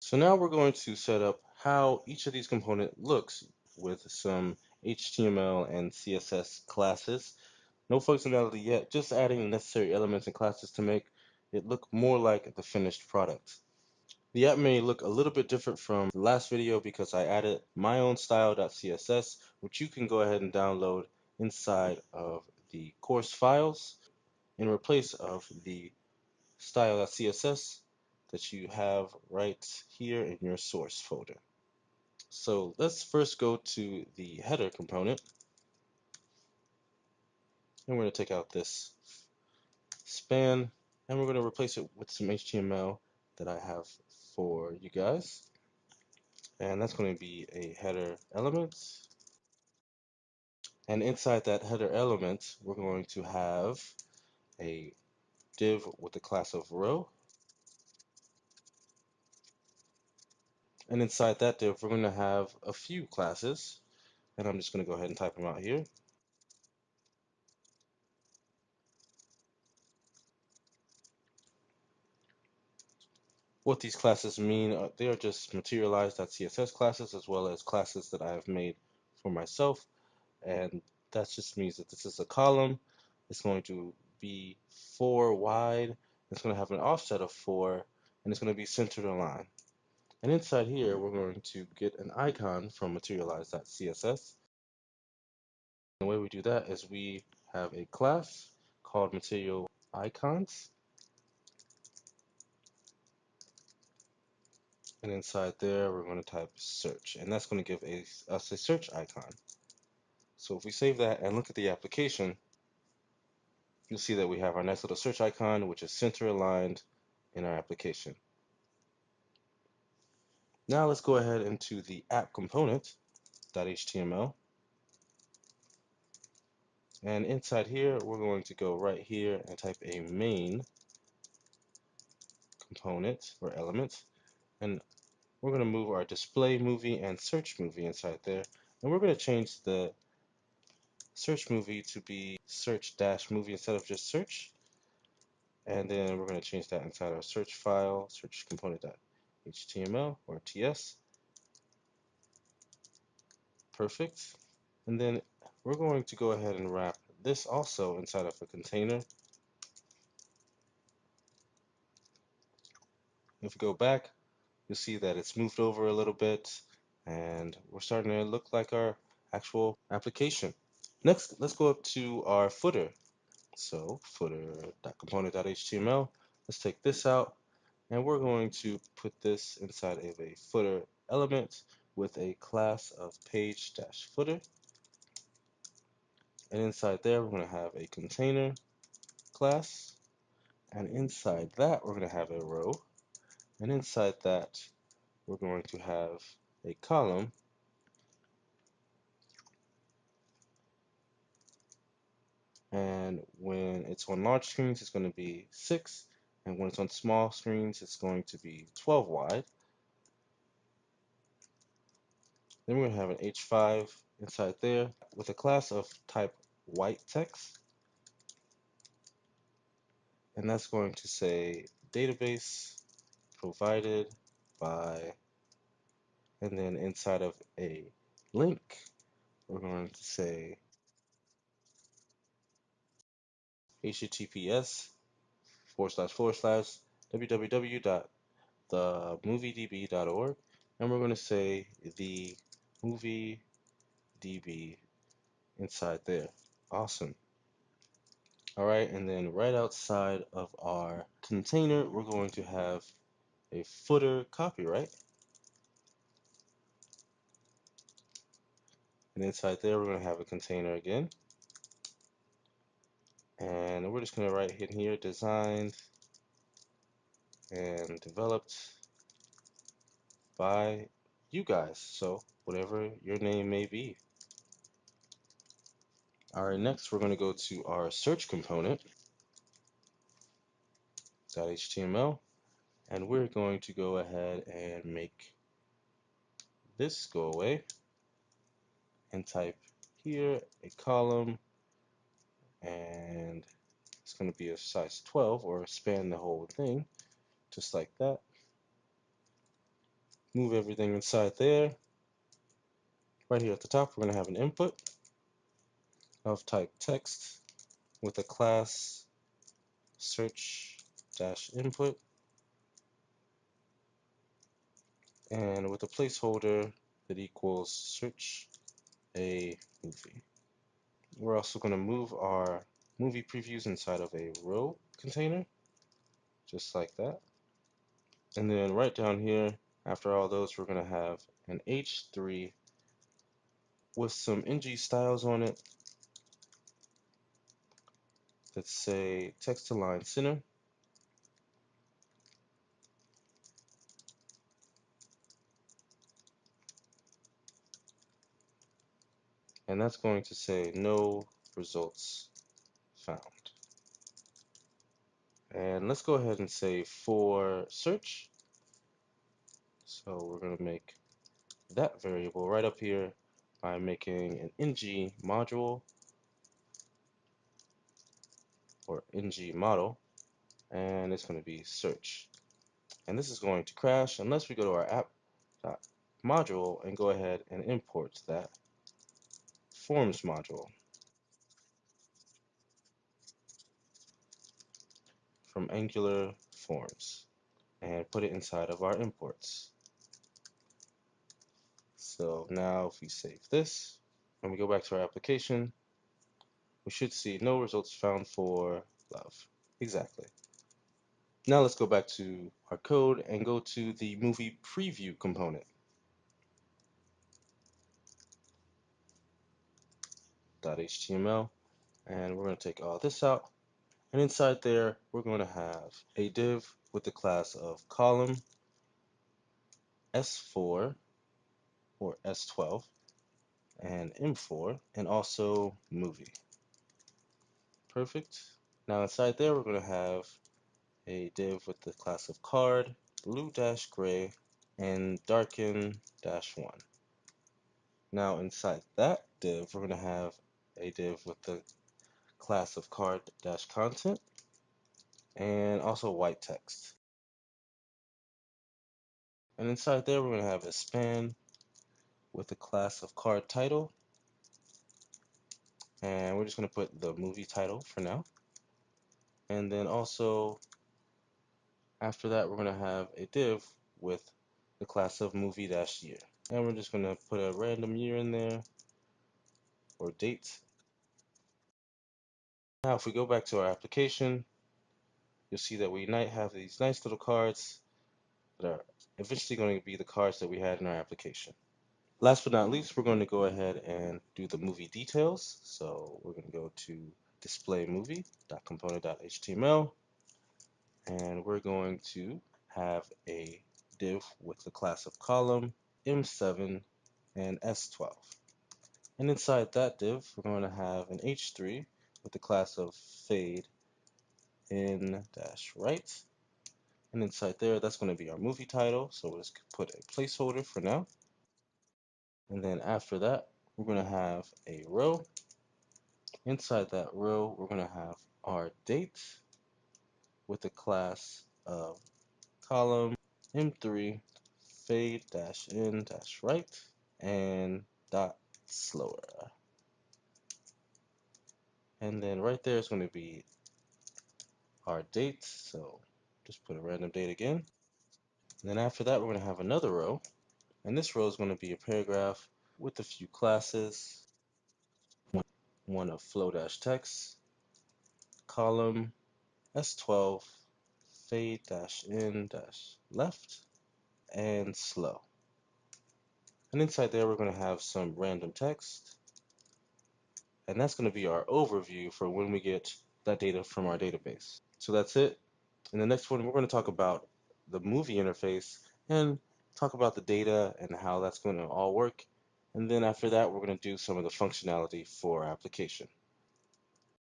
So now we're going to set up how each of these component looks with some HTML and CSS classes. No functionality yet, just adding the necessary elements and classes to make it look more like the finished product. The app may look a little bit different from the last video because I added my own style.css, which you can go ahead and download inside of the course files in replace of the style.css that you have right here in your source folder. So let's first go to the header component, and we're going to take out this span, and we're going to replace it with some HTML that I have for you guys. And that's going to be a header element. And inside that header element, we're going to have a div with the class of row. And inside that div, we're going to have a few classes. And I'm just going to go ahead and type them out here. What these classes mean, they are just materialized.css classes as well as classes that I have made for myself. And that just means that this is a column. It's going to be 4 wide. It's going to have an offset of 4, and it's going to be centered aligned. And inside here, we're going to get an icon from materialize.css. The way we do that is we have a class called material icons. And inside there, we're going to type search, and that's going to give us a search icon. So if we save that and look at the application, you'll see that we have our nice little search icon, which is center aligned in our application. Now let's go ahead into the app component.html. And inside here, we're going to go right here and type a main component or element. And we're going to move our display movie and search movie inside there. And we're going to change the search movie to be search dash movie instead of just search. And then we're going to change that inside our search file, search component.html or TS. Perfect. And then we're going to go ahead and wrap this also inside of a container. If we go back, you'll see that it's moved over a little bit and we're starting to look like our actual application. Next, let's go up to our footer. So footer.component.html. Let's take this out and we're going to put this inside of a footer element with a class of page-footer. And inside there, we're going to have a container class. And inside that, we're going to have a row. And inside that, we're going to have a column. And when it's on large screens, it's going to be 6. And when it's on small screens, it's going to be 12 wide. Then we're going to have an H5 inside there with a class of type white text. And that's going to say database provided by, and then inside of a link, we're going to say https www.themoviedb.org, and we're going to say the movie DB inside there. Awesome. All right, and then right outside of our container, we're going to have a footer copyright. And inside there, we're going to have a container again. And we're just going to write in here, designed and developed by you guys. So whatever your name may be. All right, next we're going to go to our search component.html, and we're going to go ahead and make this go away and type here a column, and it's going to be a size 12 or span the whole thing just like that. move everything inside there. Right here at the top, we're going to have an input of type text with a class search dash input and with a placeholder that equals search a movie. We're also going to move our movie previews inside of a row container, just like that. And then right down here, after all those, we're going to have an H3 with some ng styles on it that say text to line center. And that's going to say no results found. And let's go ahead and say for search. So we're going to make that variable right up here by making an ng module or ng model, and it's going to be search. And this is going to crash unless we go to our app.module and go ahead and import that forms module from Angular Forms and put it inside of our imports. So now if we save this and we go back to our application, we should see no results found for love. Exactly. Now let's go back to our code and go to the movie preview component. .html, and we're going to take all this out. And inside there, we're going to have a div with the class of column S4 or S12 and M4 and also movie. Perfect. Now inside there, we're going to have a div with the class of card, blue-gray, and darken-1. Now inside that div, we're going to have a div with the class of card-content and also white text. And inside there, we're going to have a span with the class of card title. And we're just going to put the movie title for now. And then also after that, we're going to have a div with the class of movie-year. And we're just going to put a random year in there or date. Now, if we go back to our application, you'll see that we might have these nice little cards that are eventually going to be the cards that we had in our application. Last but not least, we're going to go ahead and do the movie details. So we're going to go to display movie.component.html, and we're going to have a div with the class of column, M7, and S12. And inside that div, we're going to have an H3 with the class of fade in dash right. And inside there, that's going to be our movie title. So we'll just put a placeholder for now. And then after that, we're going to have a row. Inside that row, we're going to have our date with the class of column M3 fade dash in dash right and dot slower. And then right there is going to be our date. So just put a random date again. And then after that, we're going to have another row. And this row is going to be a paragraph with a few classes. One of flow dash text, column S12, fade dash in dash left, and slow. And inside there, we're going to have some random text. And that's going to be our overview for when we get that data from our database. So that's it. In the next one, we're going to talk about the movie interface and talk about the data and how that's going to all work. And then after that, we're going to do some of the functionality for our application.